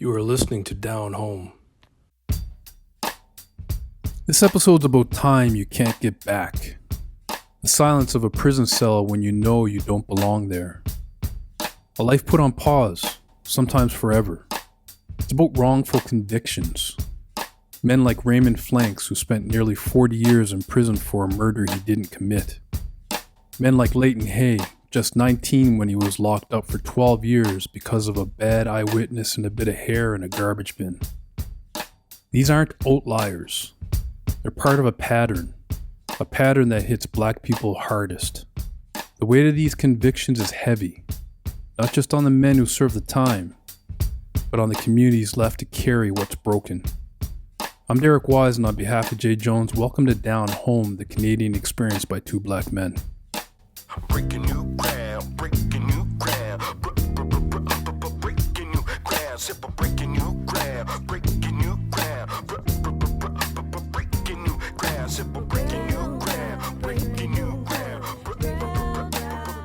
You are listening to Down Home. This episode's about time you can't get back. The silence of a prison cell when you know you don't belong there. A life put on pause, sometimes forever. It's about wrongful convictions. Men like Raymond Flanks, who spent nearly 40 years in prison for a murder he didn't commit. Men like Leighton Hay, just 19 when he was locked up for 12 years because of a bad eyewitness and a bit of hair in a garbage bin. These aren't outliers. They're part of a pattern that hits black people hardest. The weight of these convictions is heavy, not just on the men who serve the time, but on the communities left to carry what's broken. I'm Derek Wise, and on behalf of Jay Jones, welcome to Down Home, the Canadian experience by two black men. Breaking new ground, breaking new ground, breaking new ground, sip of breaking new ground, breaking new ground, breaking new ground, sip of breaking new ground, breaking new ground,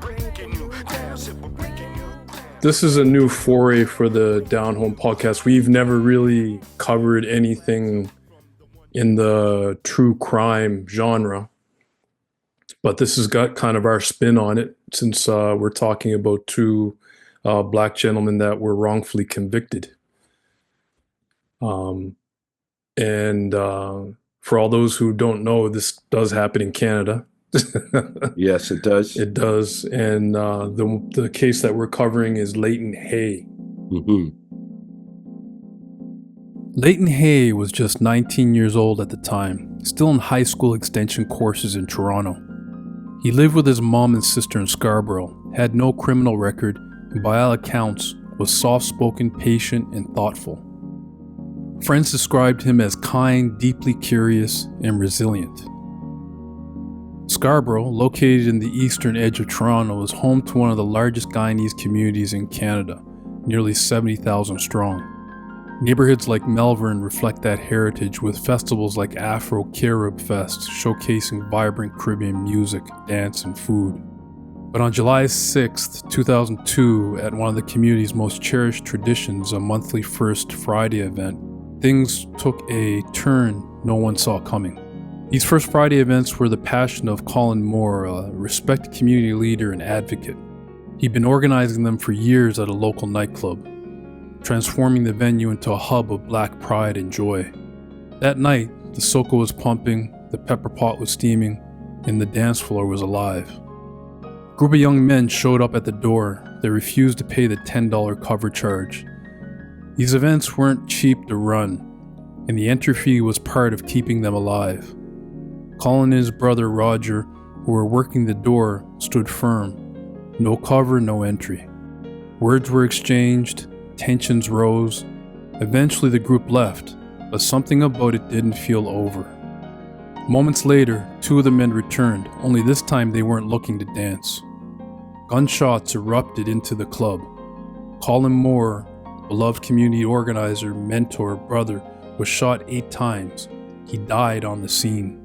breaking new ground, sip of breaking new ground. This is a new foray for the Down Home podcast. We've never really covered anything in the true crime genre, but this has got kind of our spin on it since we're talking about two black gentlemen that were wrongfully convicted. And for all those who don't know, this does happen in Canada. Yes, it does. It does. And the case that we're covering is Leighton Hay. Mm-hmm. Leighton Hay was just 19 years old at the time, still in high school extension courses in Toronto. He lived with his mom and sister in Scarborough, had no criminal record, and by all accounts, was soft-spoken, patient, and thoughtful. Friends described him as kind, deeply curious, and resilient. Scarborough, located in the eastern edge of Toronto, is home to one of the largest Guyanese communities in Canada, nearly 70,000 strong. Neighborhoods like Melbourne reflect that heritage with festivals like Afro Carib Fest showcasing vibrant Caribbean music, dance, and food. But on July 6, 2002, at one of the community's most cherished traditions, a monthly First Friday event, things took a turn no one saw coming. These First Friday events were the passion of Colin Moore, a respected community leader and advocate. He'd been organizing them for years at a local nightclub, transforming the venue into a hub of black pride and joy. That night, the soca was pumping, the pepper pot was steaming, and the dance floor was alive. A group of young men showed up at the door. They refused to pay the $10 cover charge. These events weren't cheap to run, and the entry fee was part of keeping them alive. Colin and his brother Roger, who were working the door, stood firm. No cover, no entry. Words were exchanged. Tensions rose. Eventually the group left, but something about it didn't feel over. Moments later, two of the men returned, only this time they weren't looking to dance. Gunshots erupted into the club. Colin Moore, beloved community organizer, mentor, brother, was shot 8 times. He died on the scene.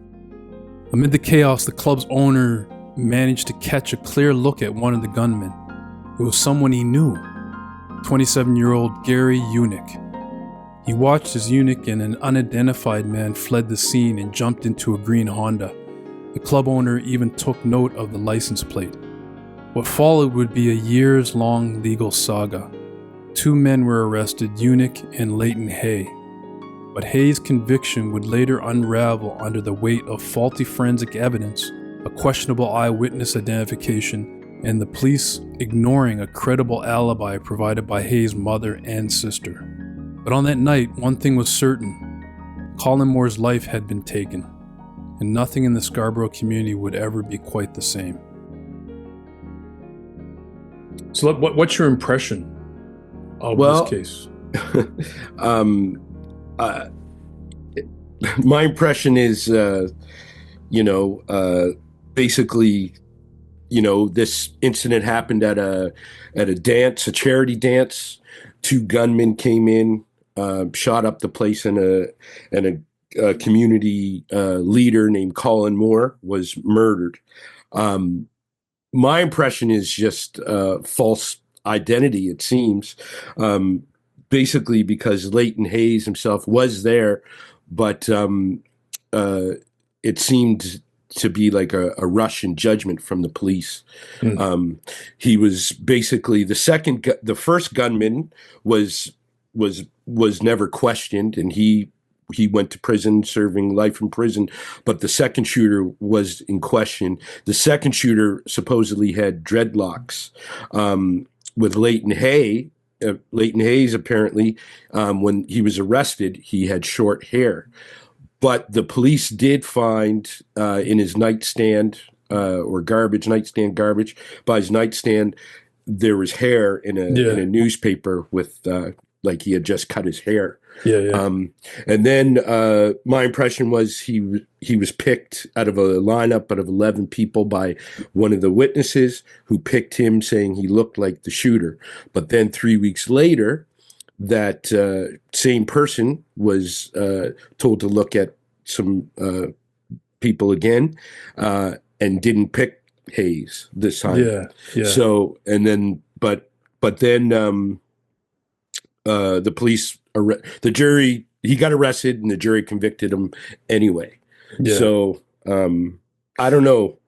Amid the chaos, the club's owner managed to catch a clear look at one of the gunmen. It was someone he knew. 27-year-old Gary Unick. He watched as Unick and an unidentified man fled the scene and jumped into a green Honda. The club owner even took note of the license plate. What followed would be a years-long legal saga. 2 men were arrested, Unick and Leighton Hay. But Hay's conviction would later unravel under the weight of faulty forensic evidence, a questionable eyewitness identification, and the police ignoring a credible alibi provided by Hay's mother and sister. But on that night, one thing was certain. Colin Moore's life had been taken, and nothing in the Scarborough community would ever be quite the same. So what's your impression of this case? My impression is, basically, this incident happened at a dance, a charity dance. 2 gunmen came in, shot up the place, and a community leader named Colin Moore was murdered. My impression is just false identity, it seems. basically because Leighton Hayes himself was there, but it seemed to be like a rush in judgment from the police. He was basically the first gunman was never questioned, and he went to prison, serving life in prison. But the second shooter was in question. The second shooter supposedly had dreadlocks. With Leighton Hay, Leighton Hayes apparently, when he was arrested, he had short hair. But the police did find in his nightstand or nightstand garbage, by his nightstand, there was hair in a newspaper with like he had just cut his hair. And then my impression was he was picked out of a lineup of 11 people by one of the witnesses who picked him, saying he looked like the shooter. But then 3 weeks later, that same person was told to look at some people again and didn't pick Hayes this time. So, and then, but then the police, the jury, he got arrested and the jury convicted him anyway. So I don't know.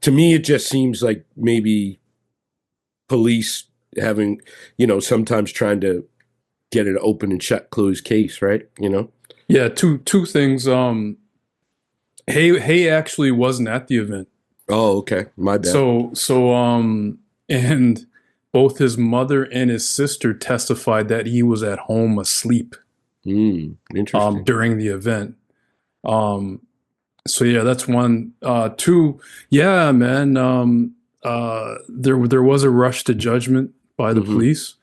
To me, it just seems like maybe police having, sometimes trying to get an open and shut closed case, right? Two things. Hay actually wasn't at the event. Oh, okay. My bad. And both his mother and his sister testified that he was at home asleep. Interesting. During the event. So yeah, that's one. Two, yeah, man. There was a rush to judgment by the police.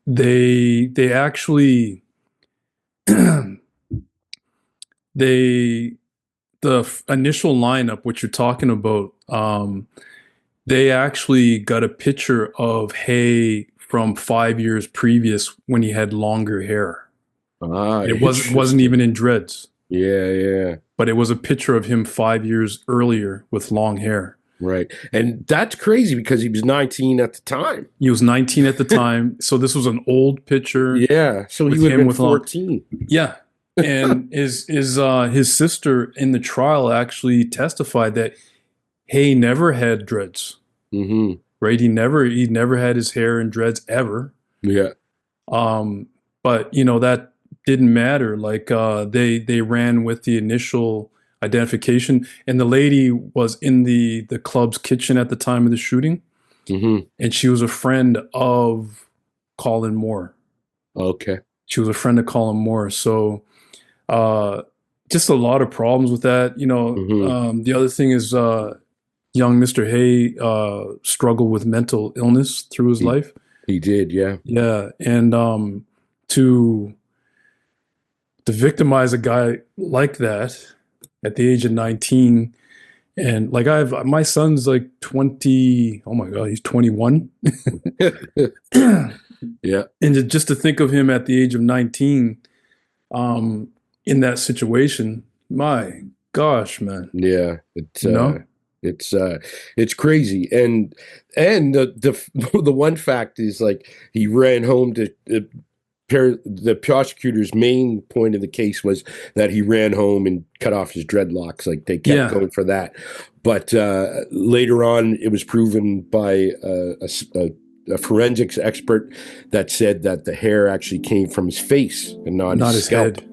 They actually the initial lineup, which you're talking about, they actually got a picture of Hay from 5 years previous when he had longer hair. It wasn't even in dreads. Yeah. But it was a picture of him 5 years earlier with long hair. Right. And that's crazy because he was 19 at the time. He was 19 at the time. So this was an old picture. Yeah. So he would have been 14. Yeah. And his sister in the trial actually testified that Hay never had dreads. Right? He never had his hair in dreads ever. Yeah. But that didn't matter. Like they ran with the initial identification, and the lady was in the club's kitchen at the time of the shooting, and she was a friend of Colin Moore. Okay. She was a friend of Colin Moore. So just a lot of problems with that. The other thing is young Mr. Hay struggled with mental illness through his life. He did, yeah. Yeah, and to victimize a guy like that at the age of 19, and like my son's like 20. Oh my God, he's 21. Yeah, and just to think of him at the age of 19, in that situation, my gosh, man. Yeah, it's crazy, and the one fact is, like, he ran home to the prosecutor's main point of the case was that he ran home and cut off his dreadlocks. Like, they kept going for that, but later on it was proven by a forensics expert that said that the hair actually came from his face and not his scalp. Head.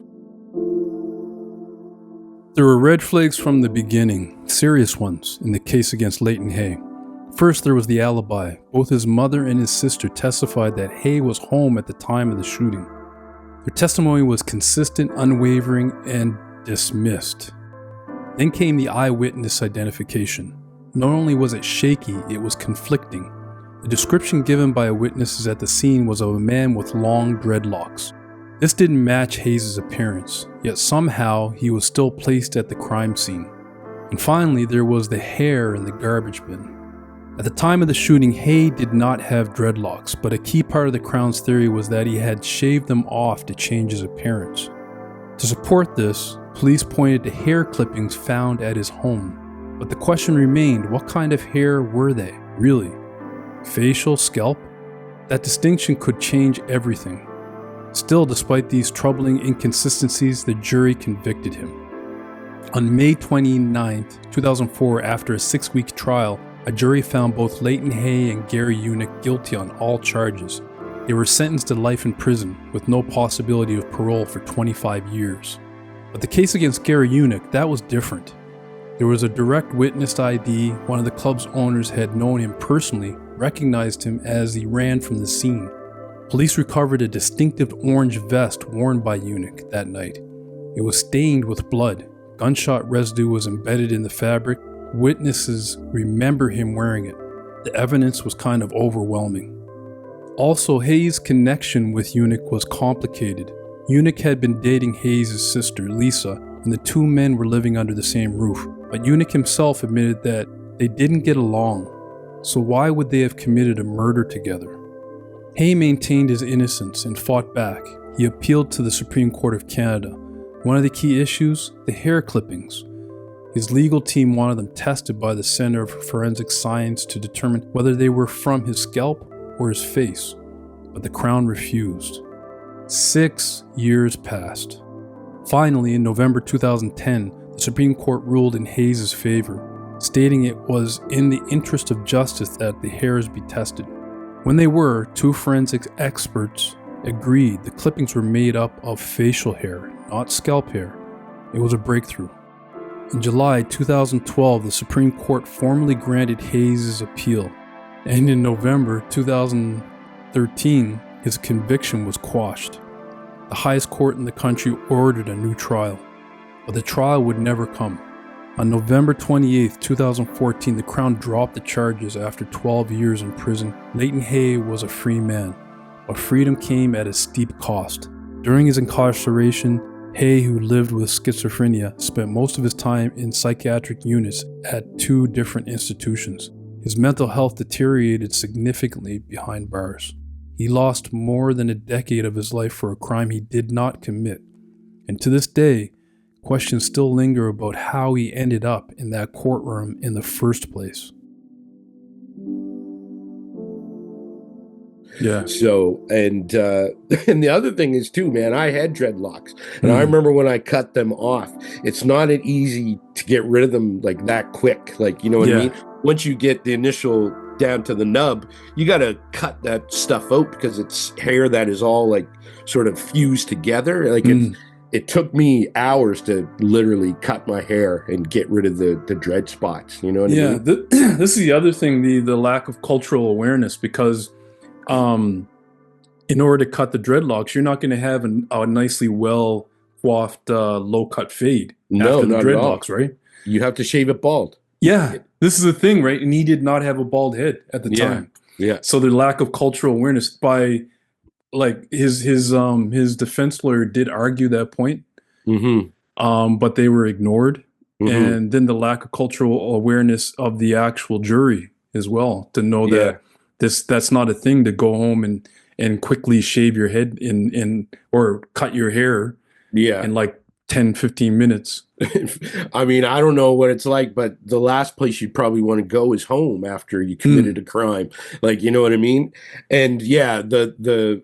There were red flags from the beginning, serious ones, in the case against Leighton Hay. First, there was the alibi. Both his mother and his sister testified that Hay was home at the time of the shooting. Their testimony was consistent, unwavering, and dismissed. Then came the eyewitness identification. Not only was it shaky, it was conflicting. The description given by a witness at the scene was of a man with long dreadlocks. This didn't match Hayes' appearance, yet somehow he was still placed at the crime scene. And finally, there was the hair in the garbage bin. At the time of the shooting, Hay did not have dreadlocks, but a key part of the Crown's theory was that he had shaved them off to change his appearance. To support this, police pointed to hair clippings found at his home. But the question remained, what kind of hair were they, really? Facial, scalp? That distinction could change everything. Still, despite these troubling inconsistencies, the jury convicted him. On May 29, 2004, after a 6-week trial, a jury found both Leighton Hay and Gary Unick guilty on all charges. They were sentenced to life in prison, with no possibility of parole for 25 years. But the case against Gary Unick, that was different. There was a direct witness ID. One of the club's owners had known him personally, recognized him as he ran from the scene. Police recovered a distinctive orange vest worn by Unick that night. It was stained with blood. Gunshot residue was embedded in the fabric. Witnesses remember him wearing it. The evidence was kind of overwhelming. Also, Hayes' connection with Unick was complicated. Unick had been dating Hayes' sister, Lisa, and the two men were living under the same roof. But Unick himself admitted that they didn't get along. So why would they have committed a murder together? Hay maintained his innocence and fought back. He appealed to the Supreme Court of Canada. One of the key issues, the hair clippings. His legal team wanted them tested by the Center for Forensic Science to determine whether they were from his scalp or his face, but the Crown refused. 6 years passed. Finally, in November 2010, the Supreme Court ruled in Hayes' favor, stating it was in the interest of justice that the hairs be tested. When they were, two forensic experts agreed the clippings were made up of facial hair, not scalp hair. It was a breakthrough. In July 2012, the Supreme Court formally granted Hayes' appeal, and in November 2013, his conviction was quashed. The highest court in the country ordered a new trial, but the trial would never come. On November 28, 2014, the Crown dropped the charges after 12 years in prison. Leighton Hay was a free man, but freedom came at a steep cost. During his incarceration, Hay, who lived with schizophrenia, spent most of his time in psychiatric units at 2 different institutions. His mental health deteriorated significantly behind bars. He lost more than a decade of his life for a crime he did not commit. And to this day, questions still linger about how he ended up in that courtroom in the first place. Yeah. So, and and the other thing is too, man, I had dreadlocks, and I remember when I cut them off, it's not an easy to get rid of them like that quick. Like, you know what I mean? Once you get the initial down to the nub, you got to cut that stuff out because it's hair that is all like sort of fused together. Like it took me hours to literally cut my hair and get rid of the dread spots. You know what I mean? This is the other thing, the lack of cultural awareness, because in order to cut the dreadlocks, you're not going to have a nicely well coiffed low cut fade after the dreadlocks, right? You have to shave it bald. Yeah, this is the thing, right? And he did not have a bald head at the time. Yeah. So the lack of cultural awareness by, like, his defense lawyer did argue that point, but they were ignored. And then the lack of cultural awareness of the actual jury as well, to know that that's not a thing to go home and quickly shave your head or cut your hair in like 10, 15 minutes. I mean, I don't know what it's like, but the last place you'd probably want to go is home after you committed a crime. Like, you know what I mean? And the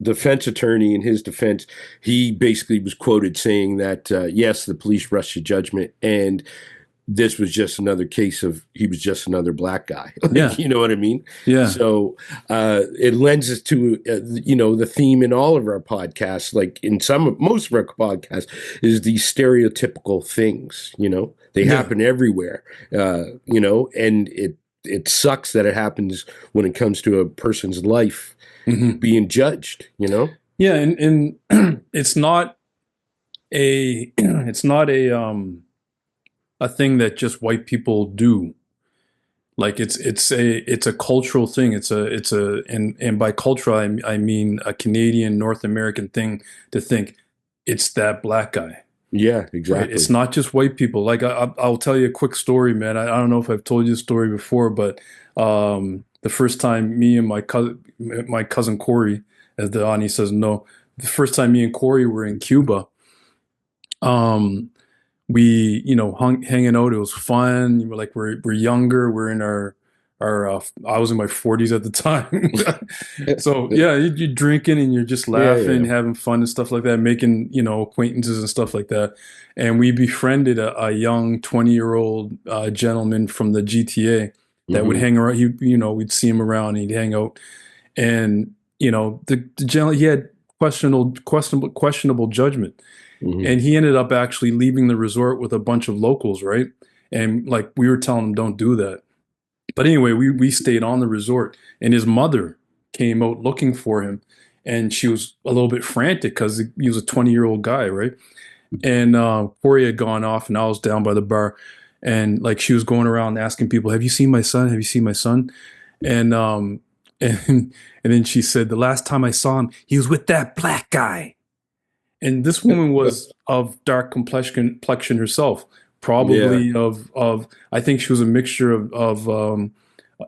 defense attorney, in his defense, he basically was quoted saying that, yes, the police rushed to judgment, and this was just another case of he was just another black guy. You know what I mean? Yeah. So it lends us to, the theme in all of our podcasts, like in most of our podcasts, is these stereotypical things, they happen everywhere, and it sucks that it happens when it comes to a person's life being judged, Yeah. And it's not a thing that just white people do. Like it's a cultural thing. And by cultural I mean a Canadian, North American thing to think it's that black guy. Yeah, exactly. Right? It's not just white people. Like I'll tell you a quick story, man. I don't know if I've told you the story before, but the first time me and my cousin Corey, as the Ani says, no, the first time me and Corey were in Cuba, we, hanging out. It was fun. We're younger. We're in our I was in my 40s at the time. So yeah, you're drinking and you're just Yeah, laughing, yeah. having fun and stuff like that, making, acquaintances and stuff like that. And we befriended a young 20-year-old gentleman from the GTA that would Hmm. hang around. We'd see him around and he'd hang out. And, the gentleman, he had questionable judgment. Hmm. And he ended up actually leaving the resort with a bunch of locals, right? And like we were telling him, don't do that. But anyway, we stayed on the resort, and his mother came out looking for him, and she was a little bit frantic because he was a 20-year-old guy, right? And Corey had gone off, and I was down by the bar, and like she was going around asking people, "Have you seen my son? Have you seen my son?" And and then she said, "The last time I saw him, he was with that black guy." And this woman was of dark complexion herself, Yeah. probably of I think she was a mixture of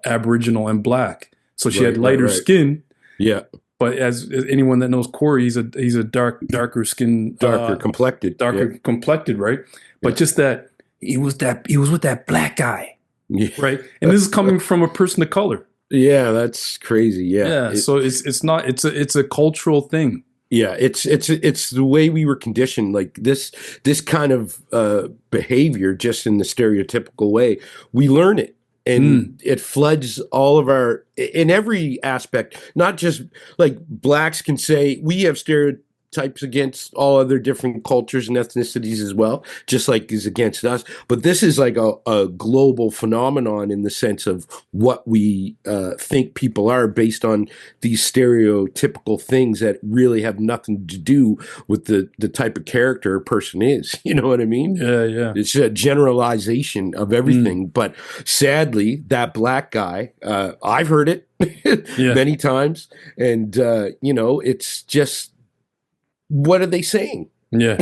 Aboriginal and black. So she had Right, right, lighter right. skin, Yeah. but as anyone that knows Corey, he's a darker skin, Darker complected. Yeah. darker complected, right? But Yeah. just that he was with that black guy, Yeah. right? And this is coming from a person of color. Yeah, that's crazy. Yeah. Yeah, so it's not it's a cultural thing. Yeah, it's the way we were conditioned. Like this kind of behavior, just in the stereotypical way, we learn it, Mm, and it floods all of our in every aspect. Not just like blacks can say we have stereotypes against all other different cultures and ethnicities as well, just like is against us. But this is like a global phenomenon in the sense of what we think people are based on these stereotypical things that really have nothing to do with the type of character a person is. You know what I mean? yeah, yeah. It's a generalization of Mm, everything. But sadly, that black guy, I've heard it yeah, many times. And, it's just, what are they saying? yeah.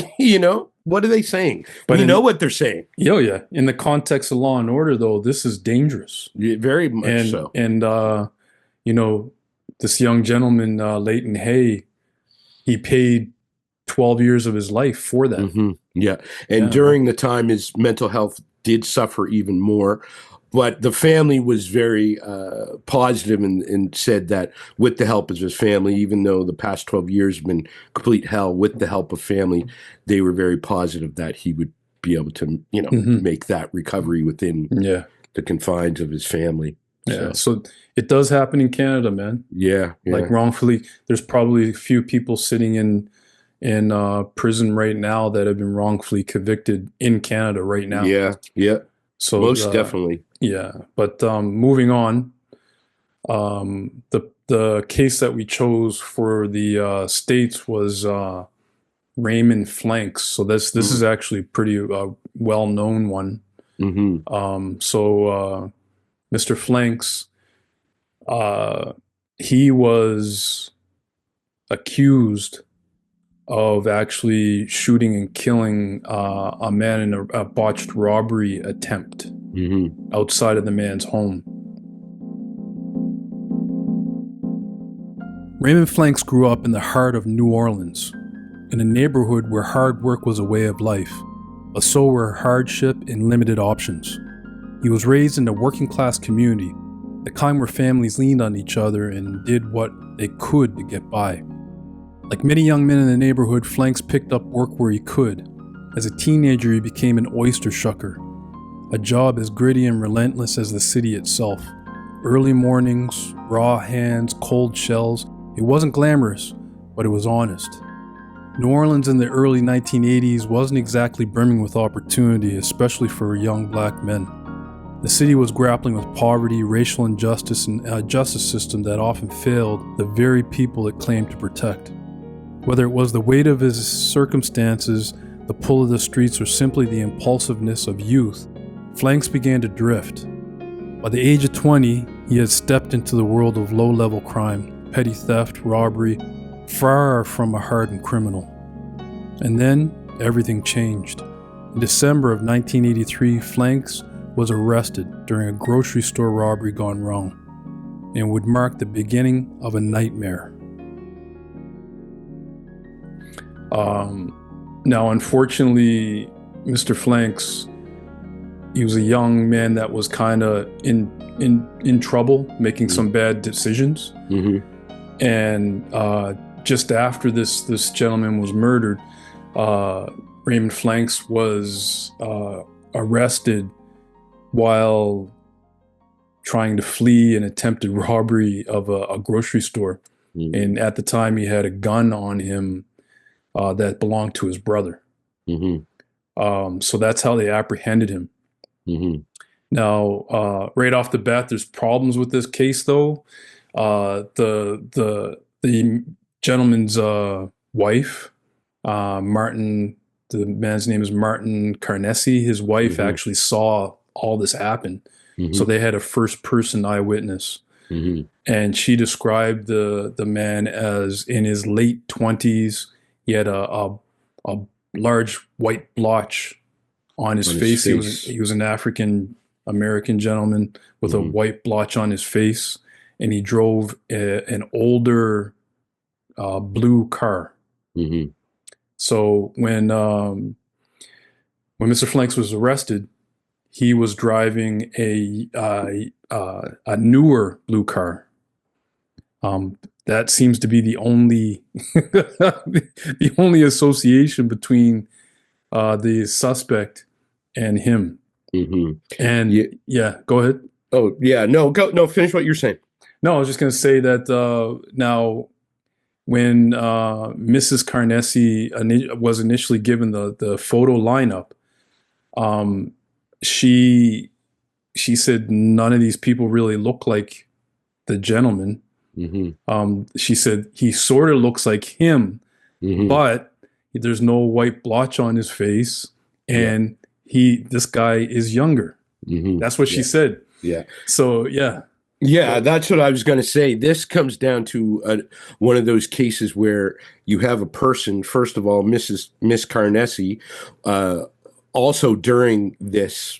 What are they saying? But We know what they're saying. yeah, in the context of Law and Order, though, this is dangerous. Yeah, very much And so. you know, this young gentleman, Leighton Hay, he paid 12 years of his life for that. Yeah. And Yeah. during the time, his mental health did suffer even more. But the family was very positive and said that with the help of his family, even though the past 12 years have been complete hell, with the help of family, they were very positive that he would be able to, Hmm. make that recovery within Yeah. the confines of his family. Yeah. So, So it does happen in Canada, man. yeah, Like yeah, wrongfully, there's probably a few people sitting in prison right now that have been wrongfully convicted in Canada right now. yeah, yeah, So most definitely. yeah. But moving on, the case that we chose for the states was Raymond Flanks. So this is actually a pretty well known one. Mm-hmm. So Mr. Flanks, uh, he was accused of actually shooting and killing a man in a botched robbery attempt Mm-hmm. outside of the man's home. Raymond Flanks grew up in the heart of New Orleans, in a neighborhood where hard work was a way of life, but so were hardship and limited options. He was raised in a working class community, the kind where families leaned on each other and did what they could to get by. Like many young men in the neighborhood, Flanks picked up work where he could. As a teenager, he became an oyster shucker, a job as gritty and relentless as the city itself. Early mornings, raw hands, cold shells. It wasn't glamorous, but it was honest. New Orleans in the early 1980s wasn't exactly brimming with opportunity, especially for young black men. The city was grappling with poverty, racial injustice, and a justice system that often failed the very people it claimed to protect. Whether it was the weight of his circumstances, the pull of the streets, or simply the impulsiveness of youth, Flanks began to drift. By the age of 20, he had stepped into the world of low-level crime, petty theft, robbery, far from a hardened criminal. And then, everything changed. In December of 1983, Flanks was arrested during a grocery store robbery gone wrong, and would mark the beginning of a nightmare. Now, unfortunately, Mr. Flanks he was a young man that was kind of in trouble, making some bad decisions. Mm-hmm. And just after this gentleman was murdered, Raymond Flanks was arrested while trying to flee an attempted robbery of a grocery store. Mm-hmm. And at the time, he had a gun on him that belonged to his brother. Mm-hmm. So that's how they apprehended him. Mm-hmm. Now, right off the bat, there's problems with this case, though. The gentleman's wife, Martin, the man's name is Martin Carnesi. His wife Mm-hmm. actually saw all this happen. Mm-hmm. So they had a first-person eyewitness. Mm-hmm. And she described the man as in his late 20s. He had a large white blotch on his face. He was an African American gentleman with a white blotch on his face, and he drove an older blue car. Mm-hmm. So when Mr. Flanks was arrested, he was driving a newer blue car. That seems to be the only the only association between the suspect and him. Mm-hmm. And yeah, go ahead. Oh yeah, no, go, no, finish what you're saying. No, I was just going to say that now, when Mrs. Carnesi was initially given the photo lineup, she said none of these people really look like the gentleman. Mm-hmm. She said he sort of looks like him, Mm-hmm. but there's no white blotch on his face, and this guy is younger. Mm-hmm. That's what she said. Yeah. So yeah. Yeah, that's what I was going to say. This comes down to one of those cases where you have a person, first of all, Miss Carnesi, also during this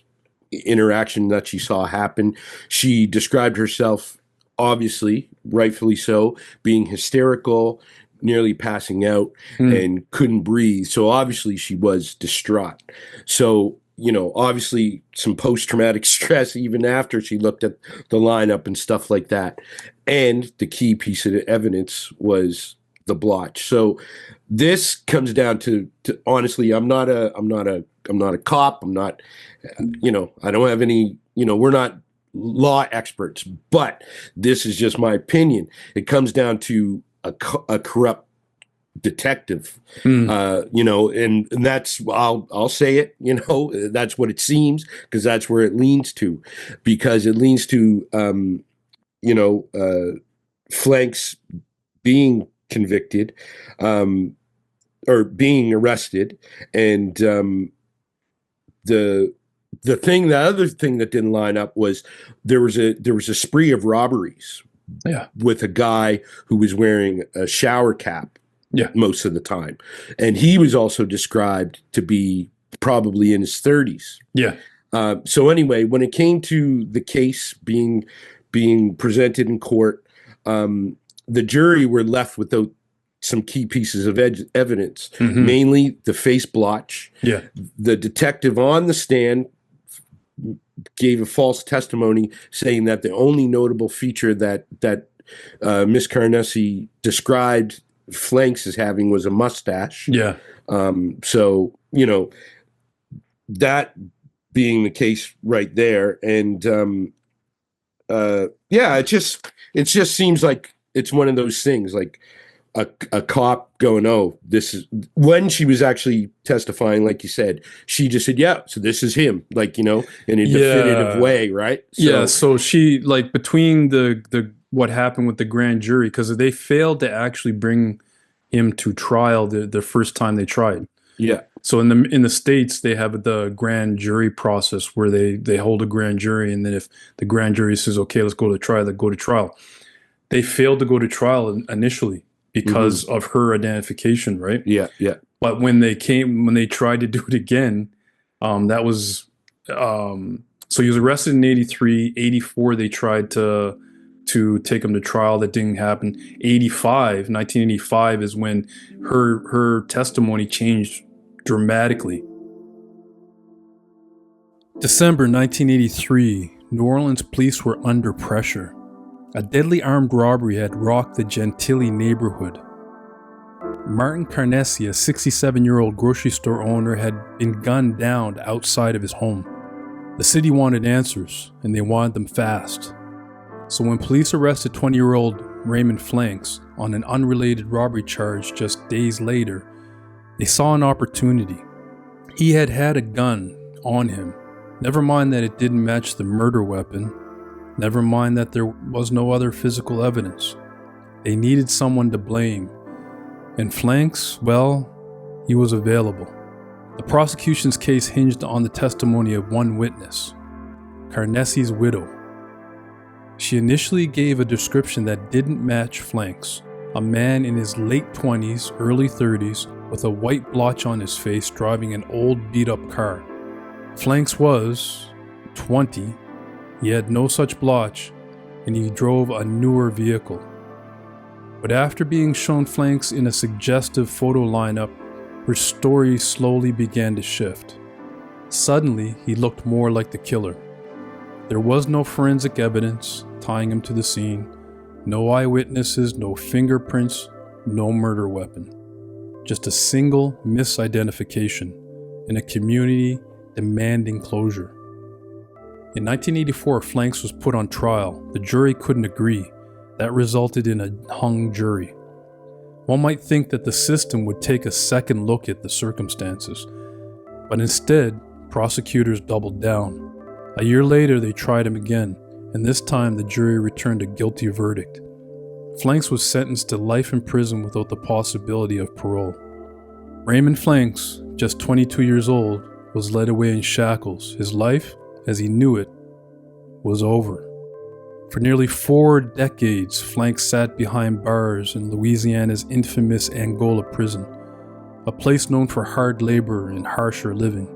interaction that she saw happen, she described herself, obviously, rightfully so, being hysterical, nearly passing out, and couldn't breathe. So obviously she was distraught. So, you know, obviously some post-traumatic stress even after she looked at the lineup and stuff like that. And the key piece of evidence was the blotch. So this comes down to honestly, I'm not a cop. I'm not, you know, I don't have any, you know, we're not law experts, but this is just my opinion. It comes down to a corrupt detective, you know, and that's, I'll say it, you know, that's what it seems, because that's where it leans to, because it leans to, you know, Flanks being convicted, or being arrested, and the other thing that didn't line up was there was a spree of robberies, with a guy who was wearing a shower cap, most of the time, and he was also described to be probably in his 30s. So anyway, when it came to the case being presented in court, the jury were left without some key pieces of evidence, mainly the face blotch. The detective on the stand gave a false testimony saying that the only notable feature that Miss Carnesi described Flanks as having was a mustache. So, you know, that being the case right there, and it just seems like it's one of those things, like a cop going, oh, this is, when she was actually testifying, like you said, she just said, yeah, so this is him, like, you know, in a definitive way, right? So she, like, between the what happened with the grand jury, because they failed to actually bring him to trial the first time they tried. So in the States, they have the grand jury process where they hold a grand jury, and then if the grand jury says, okay, let's go to trial, they go to trial. They failed to go to trial initially because of her identification, right? But when they tried to do it again, that was, so he was arrested in 83, 84, they tried to take him to trial. That didn't happen. 1985 is when her testimony changed dramatically. December 1983, New Orleans police were under pressure. A deadly armed robbery had rocked the Gentilly neighborhood. Martin Carnessi, a 67-year-old grocery store owner, had been gunned down outside of his home. The city wanted answers, and they wanted them fast. So when police arrested 20-year-old Raymond Flanks on an unrelated robbery charge just days later, they saw an opportunity. He had had a gun on him. Never mind that it didn't match the murder weapon. Never mind that there was no other physical evidence. They needed someone to blame. And Flanks, well, he was available. The prosecution's case hinged on the testimony of one witness, Carnessi's widow. She initially gave a description that didn't match Flanks, a man in his late 20s, early 30s, with a white blotch on his face driving an old beat-up car. Flanks was 20, he had no such blotch, and he drove a newer vehicle. But after being shown Flanks in a suggestive photo lineup, her story slowly began to shift. Suddenly, he looked more like the killer. There was no forensic evidence tying him to the scene, no eyewitnesses, no fingerprints, no murder weapon. Just a single misidentification in a community demanding closure. In 1984, Flanks was put on trial. The jury couldn't agree. That resulted in a hung jury. One might think that the system would take a second look at the circumstances, but instead, prosecutors doubled down. A year later, they tried him again, and this time the jury returned a guilty verdict. Flanks was sentenced to life in prison without the possibility of parole. Raymond Flanks, just 22 years old, was led away in shackles. His life, as he knew it, was over. For nearly 4 decades, Flanks sat behind bars in Louisiana's infamous Angola prison, a place known for hard labor and harsher living.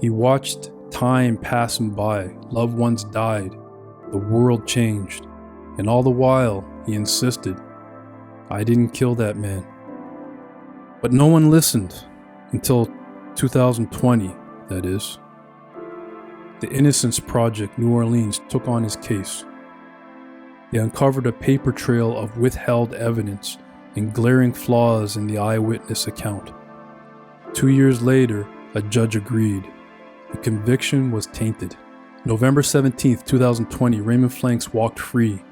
He watched time pass him by, loved ones died, the world changed, and all the while, he insisted, "I didn't kill that man." But no one listened until 2020, that is. The Innocence Project New Orleans took on his case. They uncovered a paper trail of withheld evidence and glaring flaws in the eyewitness account. 2 years later, a judge agreed. The conviction was tainted. November 17, 2020, Raymond Flanks walked free.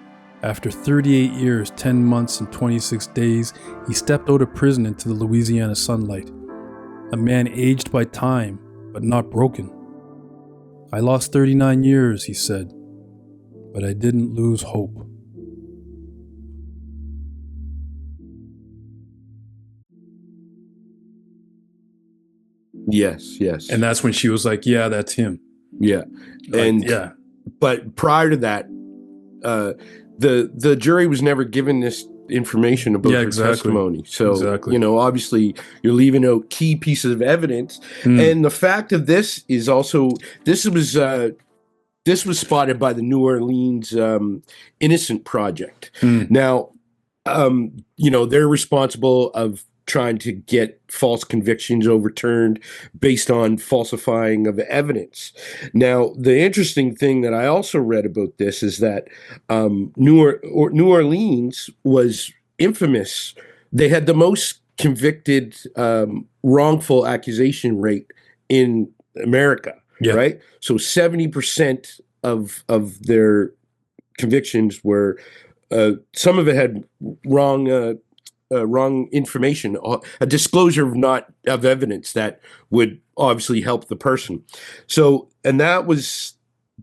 After 38 years, 10 months, and 26 days, he stepped out of prison into the Louisiana sunlight. A man aged by time, but not broken. "I lost 39 years, he said, but I didn't lose hope." Yes. And that's when she was like, "Yeah, that's him." Yeah. Like, And yeah. But prior to that, the jury was never given this information about her testimony. So, obviously you're leaving out key pieces of evidence. And the fact of this is also, this was spotted by the New Orleans Innocent Project. Now, they're responsible of trying to get false convictions overturned based on falsifying of evidence. Now, the interesting thing that I also read about this is that New Orleans was infamous. They had the most convicted wrongful accusation rate in America, right? So 70% of their convictions were, some of it had wrong information, a disclosure of evidence that would obviously help the person. So, and that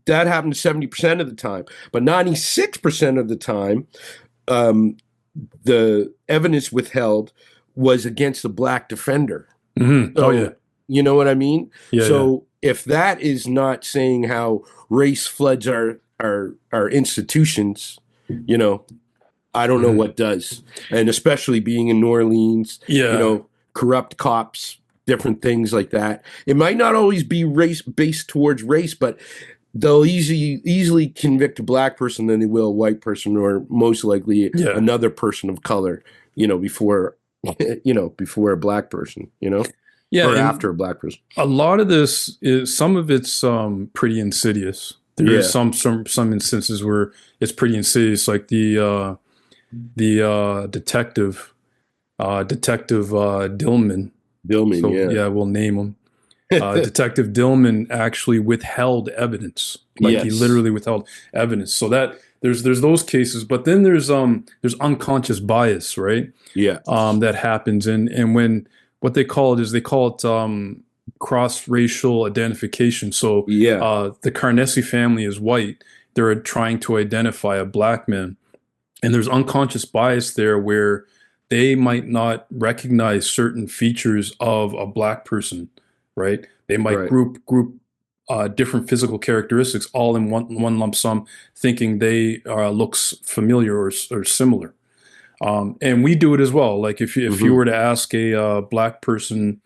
happened 70% of the time, but 96% of the time, the evidence withheld was against the black defender. So, you know what I mean? If that is not saying how race floods our institutions, I don't know what does. And especially being in New Orleans, corrupt cops, different things like that. It might not always be based towards race, but they'll easily convict a black person than they will a white person, or most likely another person of color, before a black person, Yeah, or and after a black person. a lot of this is some of it's pretty insidious. There is Yeah. some instances where it's pretty insidious, like the detective Dillman. Dillman, So yeah. yeah, we'll name him. Detective Dillman actually withheld evidence. Like he Yes. literally withheld evidence. So that there's those cases, but then there's unconscious bias, right? Yeah. That happens, and when what they call it is they call it cross-racial identification. So Yeah. the Carnesi family is white. They're trying to identify a black man, and there's unconscious bias there where they might not recognize certain features of a black person, right? They might Right. group different physical characteristics all in one lump sum, thinking they looks familiar or similar. And we do it as well. Like if you Hmm. were to ask a black person,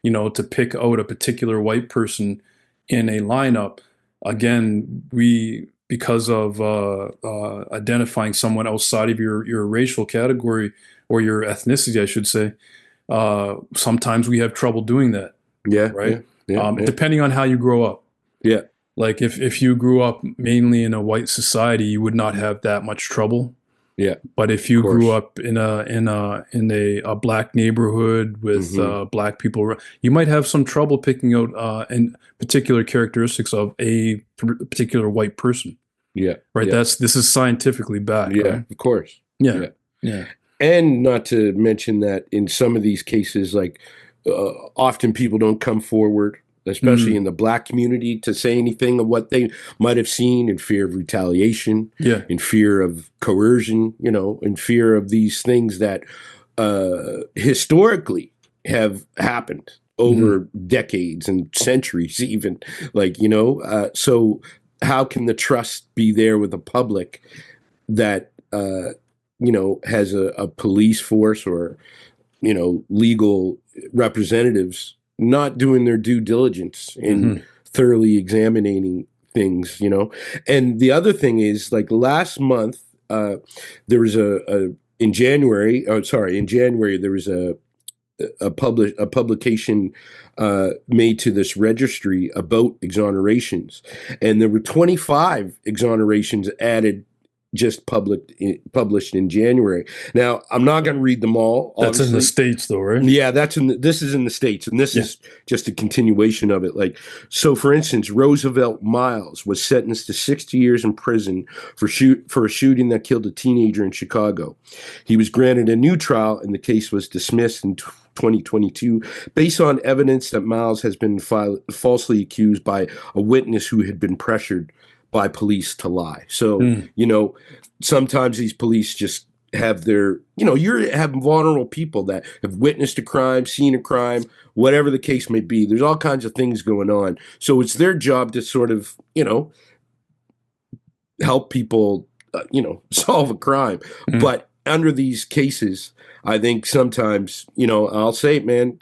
to pick out a particular white person in a lineup, again, we because of identifying someone outside of your racial category or your ethnicity, I should say, sometimes we have trouble doing that, Yeah. right? Yeah. Yeah. Yeah. Depending on how you grow up. Yeah. Like if you grew up mainly in a white society, you would not have that much trouble. Yeah. But if Of you grew course. up in a black neighborhood with Hmm. black people, you might have some trouble picking out and particular characteristics of a particular white person, Yeah. right? Yeah. This is scientifically backed, Yeah. right? Of course. Yeah, Yeah. yeah. And not to mention that in some of these cases, like often people don't come forward, especially Mm, in the black community, to say anything of what they might have seen in fear of retaliation, yeah. in fear of coercion, in fear of these things that historically have happened Mm, over decades and centuries, even. Like, so how can the trust be there with the public that, has a police force or, legal representatives not doing their due diligence in hmm. thoroughly examining things, And the other thing is, like last month, there was in January, in January, there was a publication made to this registry about exonerations, and there were 25 exonerations added just published in January. Now, I'm not going to read them all, That's in the obviously. States, though, right? Yeah, this is in the States, and this Yeah. is just a continuation of it. Like, so for instance, Roosevelt Miles was sentenced to 60 years in prison for a shooting that killed a teenager in Chicago. He was granted a new trial, and the case was dismissed in 2022 based on evidence that Miles has been falsely accused by a witness who had been pressured by police to lie. So, Mm, sometimes these police just have their, you have vulnerable people that have witnessed a crime, seen a crime, whatever the case may be. There's all kinds of things going on. So it's their job to sort of, help people, solve a crime. mm. But under these cases, I think sometimes, I'll say it, man,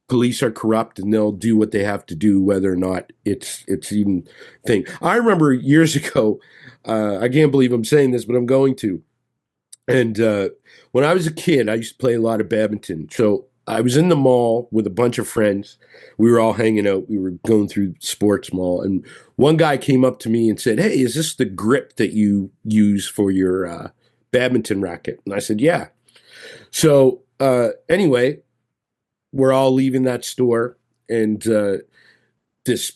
police are corrupt and they'll do what they have to do, whether or not it's even thing. I remember years ago, I can't believe I'm saying this, but I'm going to. And when I was a kid, I used to play a lot of badminton. So I was in the mall with a bunch of friends. We were all hanging out. We were going through sports mall, and one guy came up to me and said, "Hey, is this the grip that you use for your badminton racket?" And I said, "Yeah." So anyway, we're all leaving that store, and this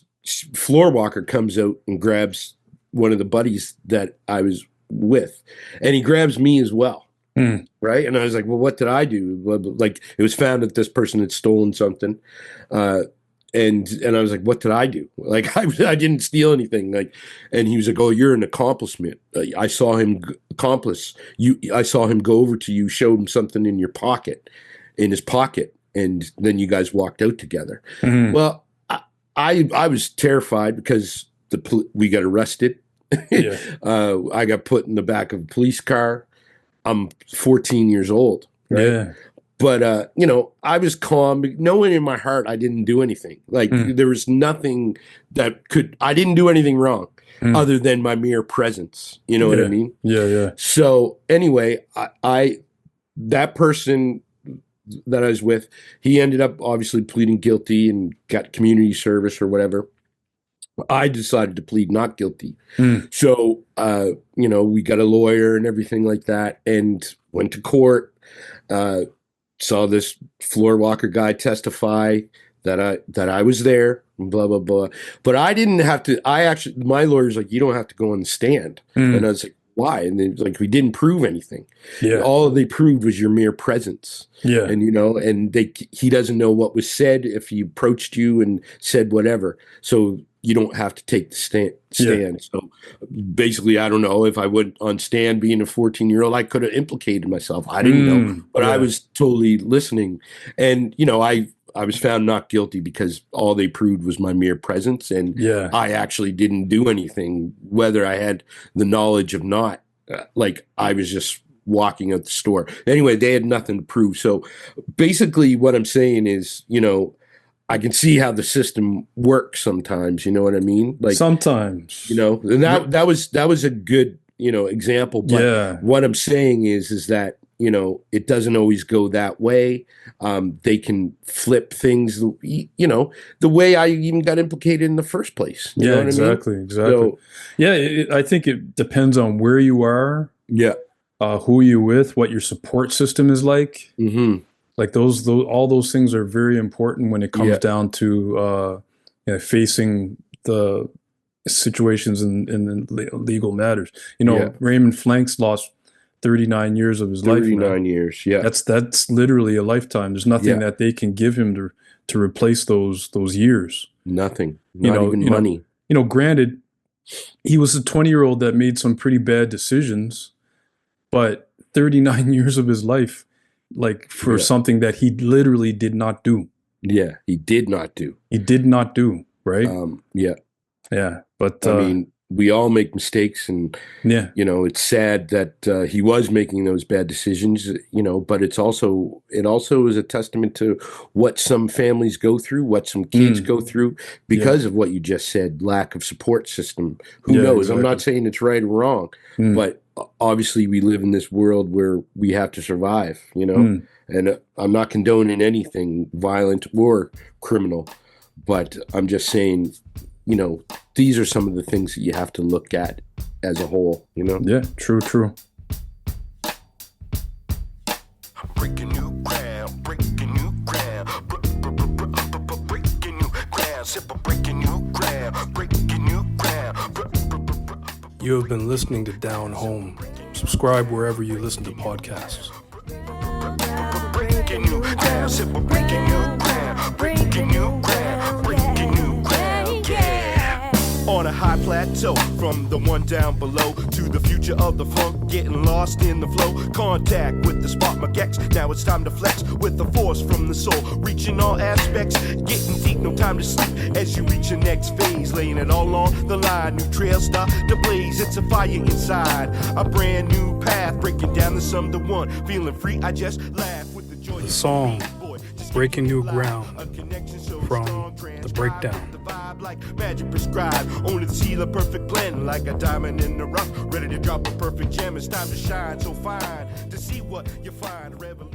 floor walker comes out and grabs one of the buddies that I was with, and he grabs me as well. Mm. Right. And I was like, well, what did I do? Like, it was found that this person had stolen something. Uh, and I was like, what did I do? Like, I didn't steal anything. Like, and he was like, oh, you're an accomplishment. I saw him accomplice you. I saw him go over to you, showed him something in his pocket. And then you guys walked out together. Mm. Well, I was terrified because we got arrested. Yeah. I got put in the back of a police car. I'm 14 years old, right? Yeah. But I was calm, knowing in my heart I didn't do anything. Like, Mm. there was nothing I didn't do anything wrong Mm. other than my mere presence. You know what I Yeah. mean? Yeah. Yeah. So anyway, I that person that I was with, he ended up obviously pleading guilty and got community service or whatever. I decided to plead not guilty. So, we got a lawyer and everything like that, and went to court. Saw this floor walker guy testify that I was there, blah blah blah. But I didn't have to. My lawyer's like, you don't have to go on the stand, and I was like, why? And they're like, we didn't prove anything. Yeah. All they proved was your mere presence. Yeah. And he doesn't know what was said if he approached you and said whatever. So you don't have to take the stand. Yeah. So basically, I don't know if I went on stand being a 14-year-old, I could have implicated myself. I didn't know, but I was totally listening. And, I was found not guilty because all they proved was my mere presence. And I actually didn't do anything, whether I had the knowledge of not. Like I was just walking out the store. Anyway, they had nothing to prove. So basically what I'm saying is, I can see how the system works sometimes, you know what I mean? Like sometimes, and that was a good, example. But what I'm saying is that, it doesn't always go that way. They can flip things, the way I even got implicated in the first place. You know what exactly. I mean? Exactly. So, I think it depends on where you are. Yeah. Who you with, what your support system is like. Mm-hmm. Like all those things are very important when it comes down to facing the situations in legal matters. Raymond Flanks lost 39 years of his life. 39 years, yeah. That's literally a lifetime. There's nothing that they can give him to replace those years. Nothing. Not even money. Granted, he was a 20-year-old that made some pretty bad decisions, but 39 years of his life, like for something that he literally did not do. Yeah, he did not do. He did not do, right? Yeah. Yeah, but I mean, we all make mistakes, and it's sad that he was making those bad decisions, but it also is a testament to what some families go through, what some kids go through because of what you just said, lack of support system. Who knows? Exactly. I'm not saying it's right or wrong, but obviously we live in this world where we have to survive, and I'm not condoning anything violent or criminal, but I'm just saying, these are some of the things that you have to look at as a whole, Yeah, true. Breaking new ground, breaking new ground, breaking new ground, simple breaking new ground, breaking new ground. You have been listening to Down Home. Subscribe wherever you listen to podcasts. Breaking new ground, simple breaking new ground, breaking new ground, breaking new ground, yeah. On a high plateau, from the one down below to the future of the funk, getting lost in the flow. Contact with the spark magex. Now it's time to flex with the force from the soul, reaching all aspects, getting deep, no time to sleep. As you reach your next phase, laying it all on the line. New trails start to blaze. It's a fire inside, a brand new path, breaking down the sum to one. Feeling free, I just laugh with the joy. The song Breaking New Ground from The Breakdown. Like magic prescribed, only to see the perfect blend, like a diamond in the rough, ready to drop a perfect gem. It's time to shine so fine to see what you find. Revolution.